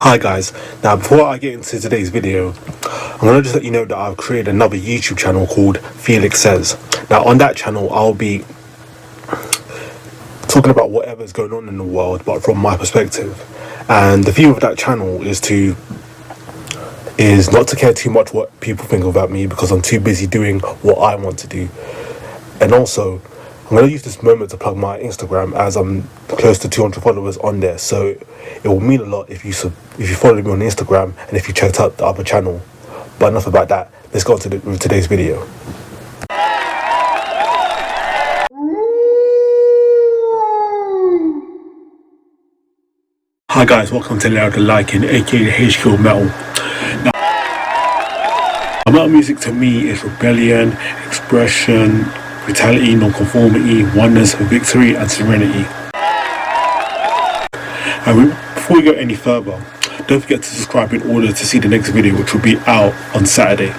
Hi guys, now before I get into today's video, I'm going to just let you know that I've created another YouTube channel called Felix Says. Now on that channel I'll be talking about whatever's going on in the world but from my perspective. And the theme of that channel is not to care too much what people think about me because I'm too busy doing what I want to do. And also I'm going to use this moment to plug my Instagram as I'm close to 200 followers on there. So it will mean a lot if you follow me on Instagram and if you checked out the other channel. But enough about that. Let's go on to today's video. Hi guys, welcome to Lair the Lycan, aka the HQ of Metal. Now, metal music to me is rebellion, expression, brutality, nonconformity, oneness, victory, and serenity. And before we go any further, don't forget to subscribe in order to see the next video, which will be out on Saturday.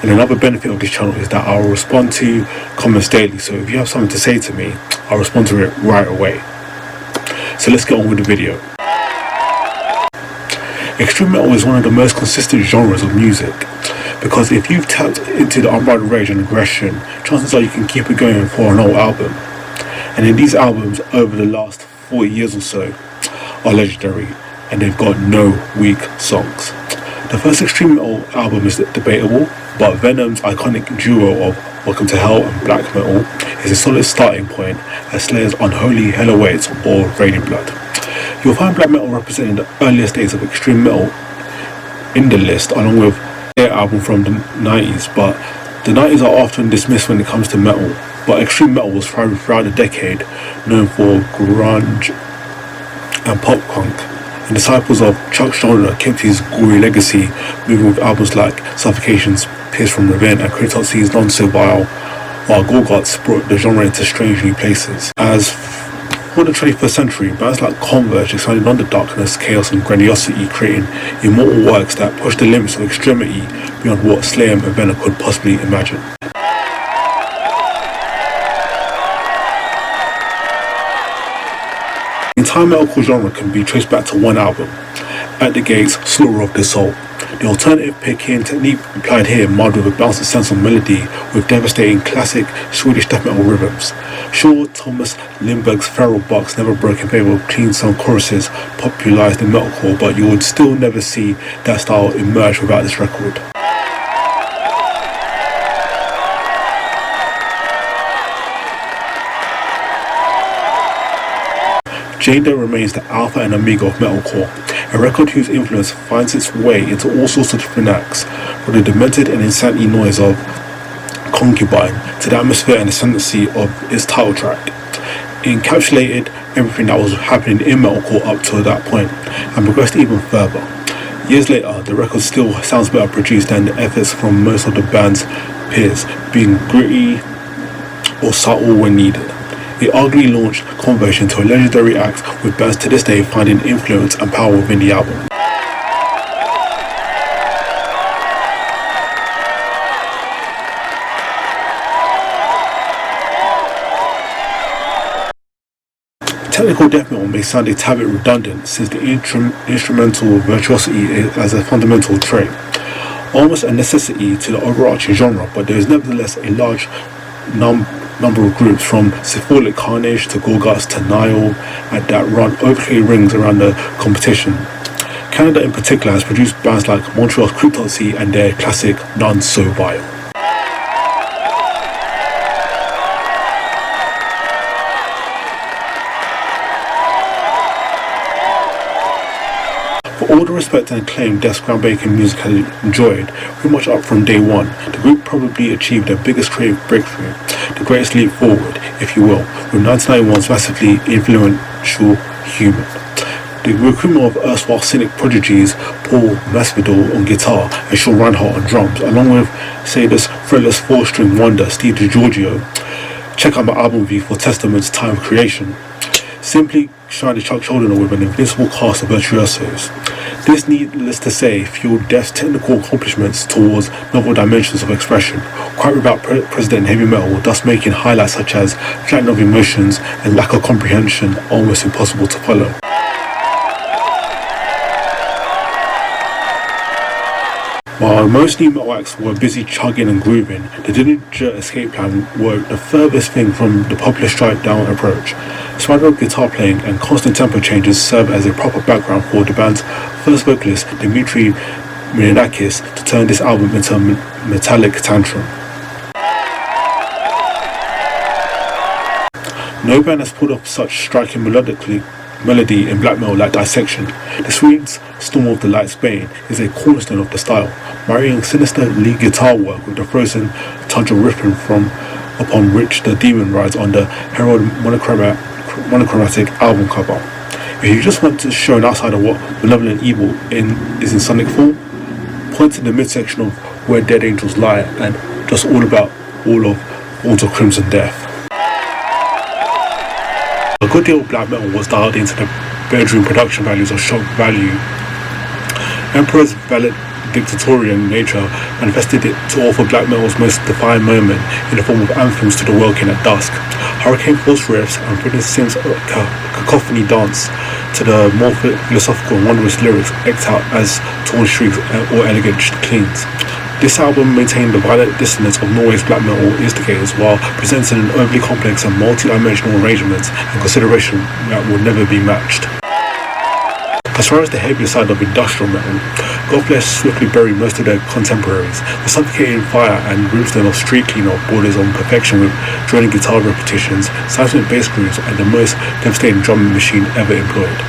And another benefit of this channel is that I'll respond to comments daily, so if you have something to say to me, I'll respond to it right away. So let's get on with the video. Extreme metal is one of the most consistent genres of music, because if you've tapped into the unbridled rage and aggression, chances are you can keep it going for an whole album. And in these albums over the last 40 years or so are legendary, and they've got no weak songs. The first extreme metal album is debatable, but Venom's iconic duo of Welcome to Hell and Black Metal is a solid starting point as Slayer's Unholy Hell Awaits or Raining Blood. You'll find black metal representing the earliest days of extreme metal in the list, along with their album from the 90s, but the 90s are often dismissed when it comes to metal. But extreme metal was thriving throughout the decade, known for grunge and pop punk, and disciples of Chuck Schuldiner kept his gory legacy, moving with albums like Suffocation's Pierce from Within and Cryptopsy's Non-Servile, while Gorguts brought the genre into strange new places. As for the 21st century, bands like Converge expanded on the darkness, chaos and grandiosity, creating immortal works that pushed the limits of extremity beyond what Slayer and Venom could possibly imagine. The entire metalcore genre can be traced back to one album, At the Gates, Slaughter of the Soul. The alternative picking technique applied here marred with a balanced sense of melody with devastating classic Swedish death metal rhythms. Sure, Thomas Lindberg's feral bucks never broke in favour of clean sound choruses popularised in metalcore, but you would still never see that style emerge without this record. Jada remains the alpha and omega of metalcore, a record whose influence finds its way into all sorts of different acts, from the demented and insanity noise of Concubine to the atmosphere and ascendancy of its title track. It encapsulated everything that was happening in metalcore up to that point, and progressed even further. Years later, the record still sounds better produced than the efforts from most of the band's peers, being gritty or subtle when needed. It arguably launched Converge into a legendary act, with bands to this day finding influence and power within the album. Technical death metal may sound a tad bit redundant, since the instrumental virtuosity is a fundamental trait, almost a necessity to the overarching genre, but there is nevertheless a large number of groups, from Syphilic Carnage to Gorguts to Nile, that run overclear rings around the competition. Canada in particular has produced bands like Montreal's Cryptopsy and their classic Non-Servile. For all the respect and acclaim Death's groundbreaking music has enjoyed, pretty much up from day one, the group probably achieved their biggest creative breakthrough, the greatest leap forward, if you will, with 1991's massively influential Human. The recruitment of erstwhile cynic prodigies Paul Masvidal on guitar and Sean Reinhardt on drums, along with Sada's fretless four-string wonder Steve DiGiorgio. Check out my album review for Testament's time of creation. Simply shine the Chuck Schuldiner with an invincible cast of virtuosos. This, needless to say, fueled Death's technical accomplishments towards novel dimensions of expression, quite without precedent in heavy metal, thus making highlights such as flattening of emotions and lack of comprehension almost impossible to follow. While most new metal acts were busy chugging and grooving, the Dillinger Escape Plan were the furthest thing from the popular strike-down approach. Spiral guitar playing and constant tempo changes serve as a proper background for the band's first vocalist, Dimitri Miranakis, to turn this album into a metallic tantrum. No band has pulled off such striking melody in black metal like Dissection. The Swedes' Storm of the Light's Bane is a cornerstone of the style, marrying sinister lead guitar work with the frozen tundra riffing from upon which the demon rides on the herald monochromatic album cover. If you just want to show an outside of what malevolent evil is in sonic form, point to the midsection of Where Dead Angels Lie and just all of Walls of Crimson Death. A good deal of black metal was dialed into the bedroom production values of shock value. Emperor's valedictorian nature manifested it to offer black metal's most defiant moment in the form of anthems to the Welkin at dusk, hurricane force riffs, and Britney Sims' cacophony dance to the more philosophical and wondrous lyrics eked out as torn shrieks or elegant cleans. This album maintained the violent dissonance of Norway's black metal instigators while presenting an overly complex and multi-dimensional arrangement and consideration that will never be matched. As far as the heavier side of industrial metal, Godflesh swiftly buried most of their contemporaries. The suffocating fire and brimstone of Street Cleaner borders on perfection with droning guitar repetitions, seismic bass grooves, and the most devastating drumming machine ever employed.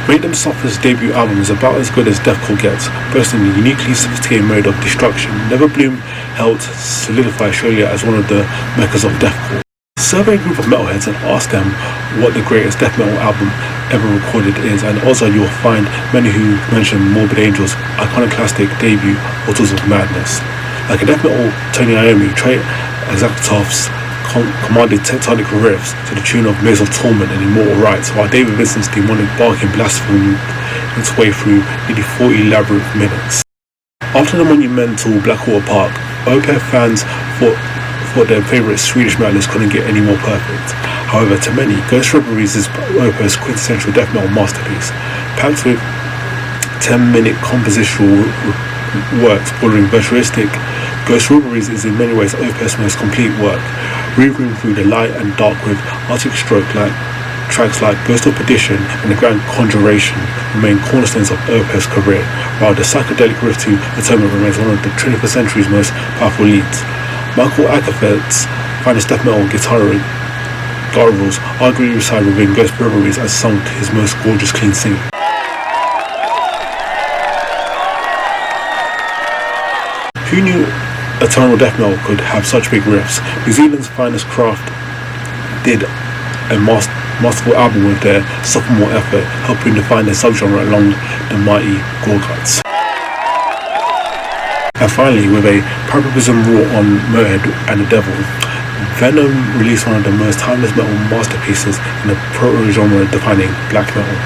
Maiden Soft's debut album is about as good as deathcore gets, boasting a uniquely sophisticated mode of destruction. Never Bloom helped solidify Australia as one of the meccas of deathcore. Survey a group of metalheads and ask them what the greatest death metal album ever recorded is, and also you'll find many who mention Morbid Angel's iconoclastic debut, Autos of Madness. Like a death metal Tony Iommi, Trey Exakutov's commanded tectonic riffs to the tune of Maze of Torment and Immortal Rites, while David Vincent's demonic barking blasphemed its way through nearly 40 labyrinth minutes. After the monumental Blackwater Park, Opeth fans thought their favourite Swedish metalist couldn't get any more perfect. However, to many, Ghost Reveries is Opeth's quintessential death metal masterpiece, packed with 10-minute compositional works bordering virtuosic. Ghost Reveries is in many ways Opeth's most complete work, weaving through the light and dark with artistic stroke-like tracks like Ghost of Perdition and The Grand Conjuration remain cornerstones of Opeth's career, while the psychedelic riff to Atonement remains one of the 21st century's most powerful leads. Michael Ackerfeldt's finest death metal guitarist Garvels arguably reside within Ghost Reveries as some of his most gorgeous clean singing. Who knew eternal death metal could have such big riffs? New Zealand's finest craft did a masterful album with their sophomore effort, helping define their subgenre along the mighty Gorguts. And finally, with a paroxysm raw on Motorhead and the Devil, Venom released one of the most timeless metal masterpieces in the proto-genre defining black metal.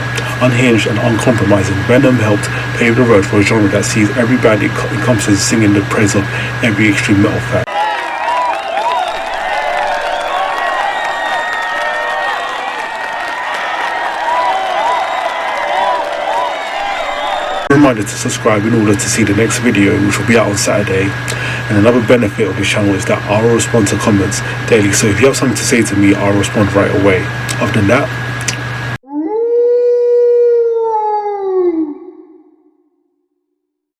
Unhinged and uncompromising, Venom helped pave the road for a genre that sees every band it encompasses singing the praise of every extreme metal fan. Reminder to subscribe in order to see the next video, which will be out on Saturday. And another benefit of this channel is that I'll respond to comments daily, so if you have something to say to me, I'll respond right away. Other than that,